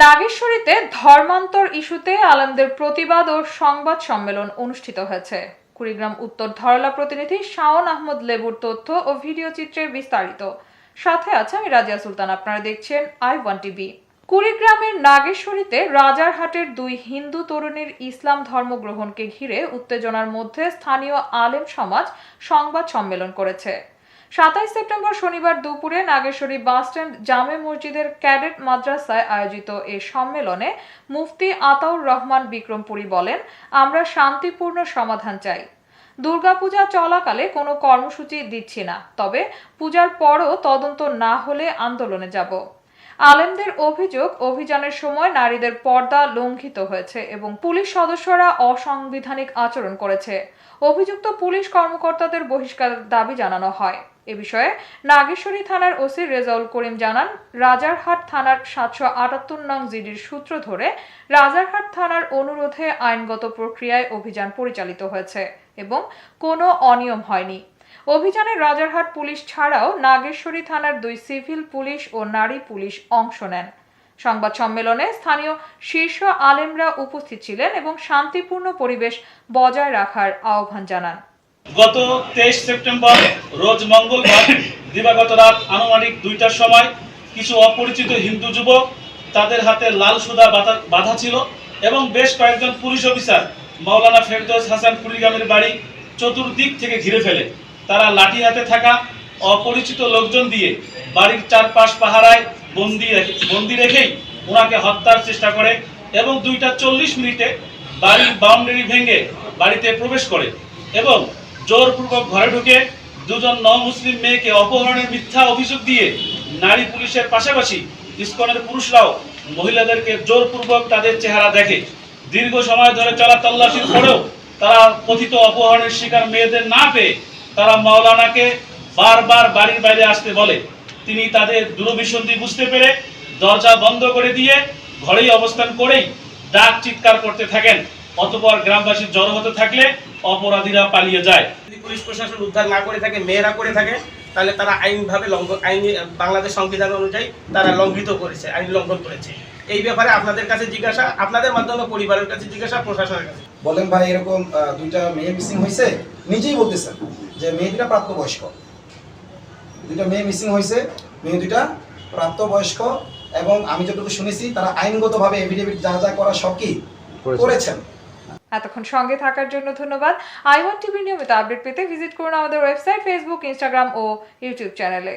নাগেশ্বরীতে ধর্মান্তর ইস্যুতে আলেমদের প্রতিবাদ ও সংবাদ সম্মেলন অনুষ্ঠিত হয়েছে। কুড়িগ্রাম উত্তর ধরলা প্রতিনিধি শাওন আহমদ লেবুর তথ্য ও ভিডিও চিত্রে বিস্তারিত। সাথে আছে আমি রাজিয়া সুলতান। আপনারা দেখছেন I1 টিভি। কুড়িগ্রামের নাগেশ্বরীতে রাজারহাটের দুই হিন্দু তরুণীর ইসলাম ধর্ম গ্রহণকে ঘিরে উত্তেজনার মধ্যে স্থানীয় আলেম সমাজ সংবাদ সম্মেলন করেছে। 27 সেপ্টেম্বর শনিবার দুপুরে নাগেশ্বরী বাসস্ট্যান্ড জামে মসজিদের ক্যাডেট মাদ্রাসায় আয়োজিত এই সম্মেলনে মুফতি আতাউর রহমান বিক্রমপুরী বলেন, আমরা শান্তিপূর্ণ সমাধান চাই। দুর্গাপূজা চলাকালে কোনো কর্মসূচি দিচ্ছি না, তবে পূজার পরও তদন্ত না হলে আন্দোলনে যাব। আলেমদের অভিযোগ, অভিযানের সময় নারীদের পর্দা লঙ্ঘিত হয়েছে এবং পুলিশ সদস্যরা অসাংবিধানিক আচরণ করেছে। অভিযুক্ত পুলিশ কর্মকর্তাদের বহিষ্কারের দাবি জানানো হয়। এ বিষয়ে নাগেশ্বরী থানার ওসি রেজাউল করিম জানান, রাজারহাট থানার 778 নং জিডির সূত্র ধরে রাজারহাট থানার অনুরোধে আইনগত প্রক্রিয়ায় অভিযান পরিচালিত হয়েছে এবং কোনো অনিয়ম হয়নি। অভিযানে রাজারহাট পুলিশ ছাড়াও নাগেশ্বরী থানার 2 সিভিল পুলিশ ও নারী পুলিশ অংশ নেন। সংবাদ সম্মেলনে স্থানীয় শীর্ষ আলেমরা উপস্থিত ছিলেন এবং শান্তিপূর্ণ পরিবেশ বজায় রাখার আহ্বান জানান। গত 23 সেপ্টেম্বর রোজ মঙ্গলবার দিবাগত রাত আনুমানিক 2টার সময় কিছু অপরিচিত হিন্দু যুবক, তাদের হাতে লাল সুতা বাঁধা ছিল এবং বেশ কয়েকজন পুলিশ অফিসার মাওলানা ফেরদৌস হাসান কুড়িগ্রামের বাড়ি চতুর্দিক থেকে ঘিরে ফেলে। তারা লাঠি হাতে থাকা অপরিচিত লোকজন দিয়ে বাড়ির চারপাশ পাহারায় বন্দি রেখেই ওনাকে হত্যার চেষ্টা করে এবং 2:40 বাড়ির বাউন্ডারি ভেঙে বাড়িতে প্রবেশ করে এবং জোরপূর্বক ঘরে ঢুকে দুজন মুসলিম মেয়েকে অপহরণের মিথ্যা অভিযোগ দিয়ে নারী পুলিশের পাশাপাশি ইসকনের পুরুষরাও মহিলাদেরকে জোরপূর্বক তাদের চেহারা দেখে। দীর্ঘ সময় ধরে চলা তল্লাশির পরেও তারা কথিত অপহরণের শিকার মেয়েদের না পেয়ে তারা মাওলানাকে বারবার বাড়ির বাইরে আসতে বলে। তিনি তাদের দুরভিসন্ধি বুঝতে পেরে দরজা বন্ধ করে দিয়ে ঘরেই অবস্থান করেই ডাক চিৎকার করতে থাকেন। অতঃপর গ্রামবাসী জড়ো হতে থাকলে অপরাধীরা পালিয়ে যায়। যদি পুলিশ প্রশাসন উদ্ধার না করে থাকে, মেয়েরা করে থাকে, তাহলে তারা আইনভাবে বাংলাদেশ সংবিধান অনুযায়ী তারা লঙ্ঘিত করেছে, আইন লঙ্ঘন করেছে। এই ব্যাপারে আপনাদের কাছে জিজ্ঞাসা, আপনাদের মাধ্যমে পরিবারের কাছে জিজ্ঞাসা, প্রশাসনের কাছে বলেন। ভাই এরকম 2টা মেয়ে মিসিং হয়েছে, নিজেই বলতেছেন যে মেয়ে 2টা প্রাপ্তবয়স্ক, 2টা মেয়ে মিসিং হয়েছে, মেয়ে 2টা প্রাপ্তবয়স্ক এবং আমি যতটুকু শুনেছি তারা আইনগতভাবে এফিডেভিট যা করা সব কি করেছেন। এতক্ষণ সঙ্গে থাকার জন্য ধন্যবাদ। I1 টিভির নিয়মিত আপডেট পেতে ভিজিট করুন আমাদের ওয়েবসাইট, ফেসবুক, ইনস্টাগ্রাম ও ইউটিউব চ্যানেলে।